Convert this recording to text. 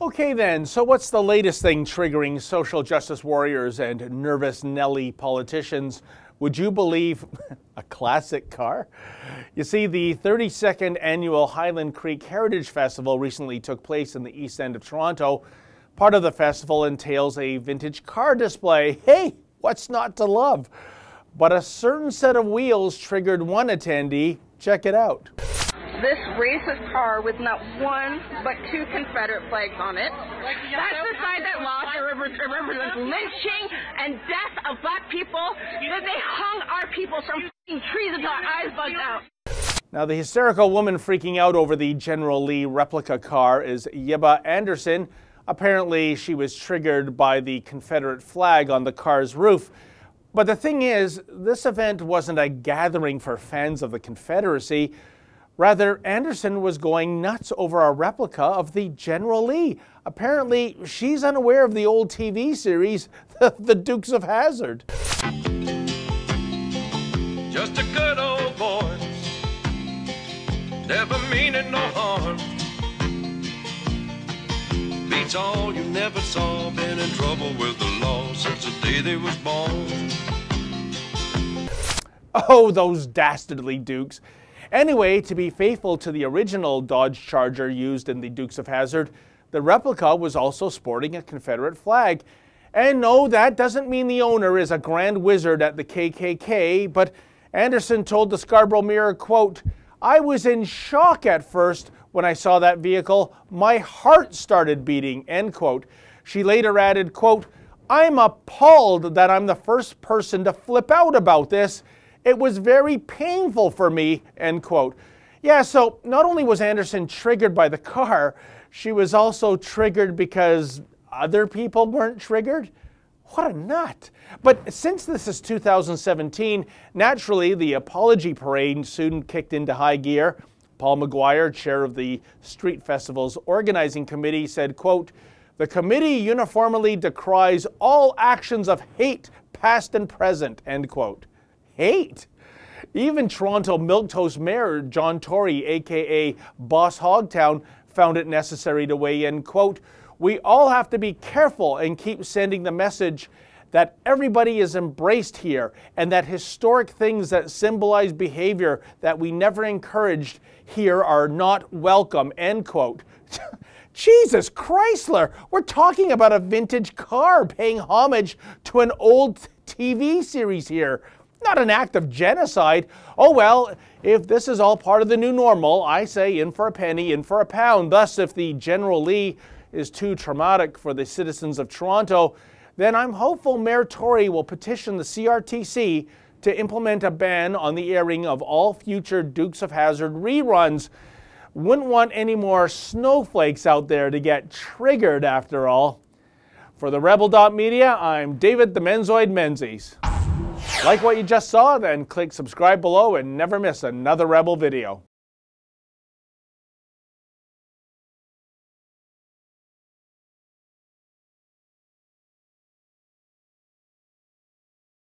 Okay then, so what's the latest thing triggering social justice warriors and nervous Nelly politicians? Would you believe a classic car? You see, the 32nd annual Highland Creek Heritage Festival recently took place in the East End of Toronto. Part of the festival entails a vintage car display. Hey, what's not to love? But a certain set of wheels triggered one attendee. Check it out. This racist car with not one but two Confederate flags on it. That's the side that lost. It represents lynching and death of black people. That they hung our people from trees until our eyes bugged out. Now, the hysterical woman freaking out over the General Lee replica car is Yeba Anderson. Apparently, she was triggered by the Confederate flag on the car's roof. But the thing is, this event wasn't a gathering for fans of the Confederacy. Rather, Anderson was going nuts over a replica of the General Lee. Apparently, she's unaware of the old TV series, The Dukes of Hazzard. Just a good old boy, never meaning no harm. Beats all you never saw, been in trouble with the law since the day they was born. Oh, those dastardly Dukes. Anyway, to be faithful to the original Dodge Charger used in the Dukes of Hazzard, the replica was also sporting a Confederate flag. And no, that doesn't mean the owner is a grand wizard at the KKK, but Anderson told the Scarborough Mirror, quote, "I was in shock at first when I saw that vehicle. My heart started beating," end quote. She later added, quote, "I'm appalled that I'm the first person to flip out about this. It was very painful for me," end quote. Yeah, so not only was Anderson triggered by the car, she was also triggered because other people weren't triggered? What a nut. But since this is 2017, naturally the apology parade soon kicked into high gear. Paul McGuire, chair of the Street Festival's organizing committee, said, quote, "The committee uniformly decries all actions of hate, past and present," end quote. Hate. Even Toronto Milquetoast Mayor John Tory, aka Boss Hogtown, found it necessary to weigh in, quote, "We all have to be careful and keep sending the message that everybody is embraced here and that historic things that symbolize behavior that we never encouraged here are not welcome," end quote. Jesus Chrysler, we're talking about a vintage car paying homage to an old TV series here. Not an act of genocide. Oh well, if this is all part of the new normal, I say in for a penny, in for a pound. Thus, if the General Lee is too traumatic for the citizens of Toronto, then I'm hopeful Mayor Tory will petition the CRTC to implement a ban on the airing of all future Dukes of Hazzard reruns. Wouldn't want any more snowflakes out there to get triggered after all. For the Rebel.media, I'm David the Menzoid Menzies. Like what you just saw? Then click subscribe below and never miss another Rebel video.